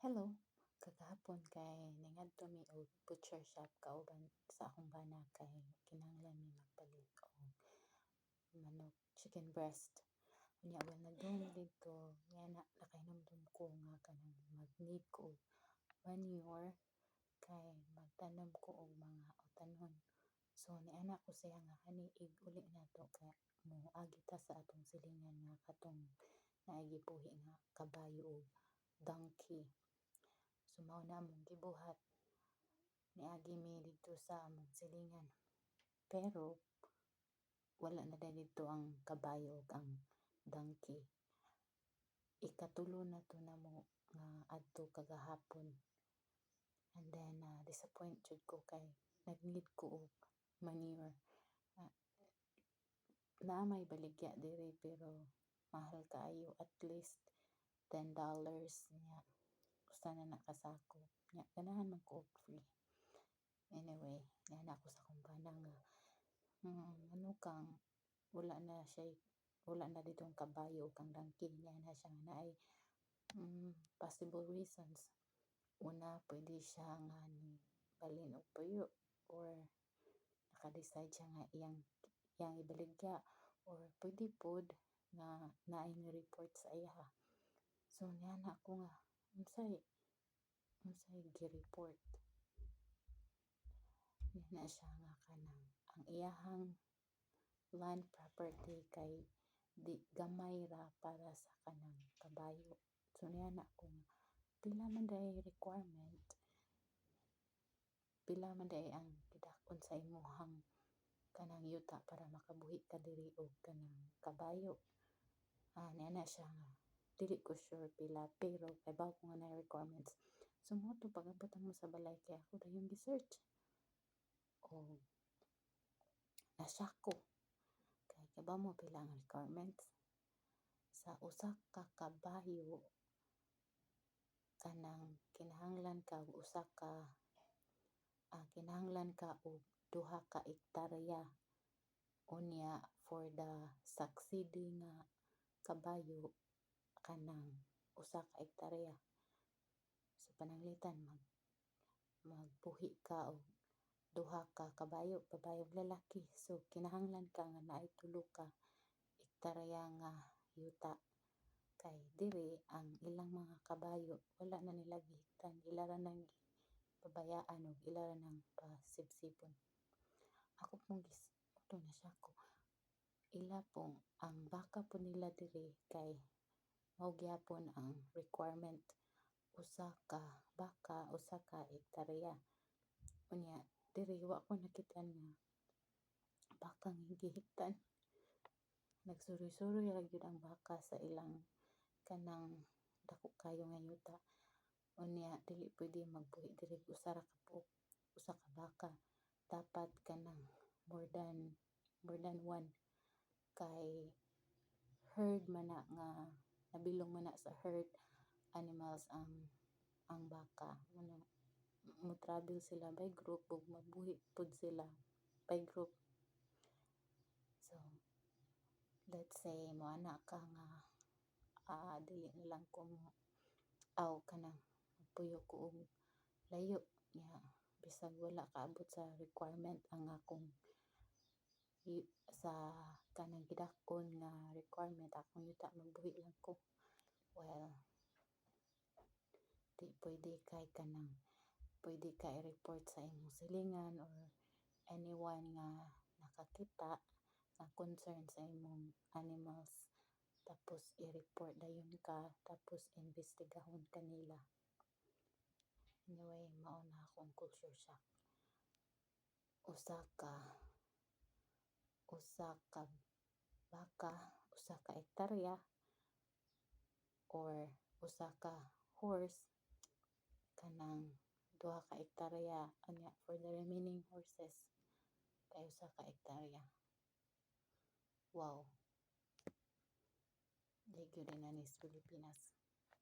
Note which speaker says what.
Speaker 1: Hello, kagahapon kay ningadto mi og butcher shop kauban sa akong bana kay kinahanglan mi magpalit og manok chicken breast. Unya wala nagdum dito nga nakahinumdum ko nga kanang mag-need ko og manure kay magtanom ko og mga utanon. So niana ko siya nga ani uli nato kay moagi ta sa atong silingan nga katong naigibuhi nga kabayo o donkey. So mao na among gibuhat niagi mi dito sa among silingan. Pero wala na dito ang kabayo ug ang donkey. Ikatulo na to namo nga adto kagahapon. And then disappoint jud ko kay nag-need ko og manure. Naamay baligya diri pero mahal kaayo, at least $10 niya. Usa na nakasako. Nya ganahan man ko og free. Anyway, nana ako sa akong bana nga ano kang wala na ditong kabayo kang donkey niya na siya nga naay possible reasons. Una, pwede siya nga ni balhin og puyo or naka-decide siya nga iyang ibaligya or pwede pod nga naay ni-report sa iya. So niana ako nga unsay gi-report. Niana siya nga kanang ang iyahang land property kay di gamay ra para sa kanang kabayo. So niana ako nga pila man day requirement, pila man day ang gidak-on sa imuhang kanang yuta para makabuhi ka diri og kanang kabayo. Niana siya nga dili ko sure pila pero kay bawo ko nga na requirements. So mo to pag-abot mo sa balay kay ako dayon gi-search. O nasyak ko kay kabaw mo pila ang requirements sa usa ka kabayo. Kanang kinahanglan ka og kinahanglan ka og 2 ka ektarya. Unya for the succeeding nga kabayo kanang 1 ka ektarya. So pananglitan magbuhi ka og 2 ka kabayo, babae ug lalaki. So kinahanglan ka nga naay 3 ka ektarya nga yuta. Kay diri ang ilang mga kabayo wala na nila gihiktan, ila ra nang gipabayaan ug ila ra nang pasibsibon. Ako pong moto na siya ko. Ila pong ang baka po nila diri kay mao gyapon ang requirement, 1 ka baka, 1 ka ektarya. Unya diri wa ko nakit-an nga baka nga gihiktan. Nagsuroy-suroy ra gyud ang baka sa ilang kanang dako kayo nga yuta. Unya dili pwede magbuhi diri 1 ka baka. Dapat kanang more than 1 kay herd man na nga nabilong man na sa herd animals ang baka. Mo travel sila by group ug mabuhi pod sila by group. So let's say moana ka nga dili na lang ko kanang puyo ko og layo nya bisag wala kaabot sa requirement ang akong sa kanang gidak-on nga requirement akong yuta magbuhi lang ko. Well, di pwede kay kanang pwede ka i-report sa imong silingan or anyone nga nakakita nga concern sa imong animals. Tapos i-report dayon ka tapos imbestigahon kanila. Anyway, mao na akong culture shock. Usa ka baka, 1 ka ektarya or 1 ka horse kanang 2 ka ektarya. Anya for the remaining horses kay 1 ka ektarya. Wow. Ligyo din na ni Pilipinas.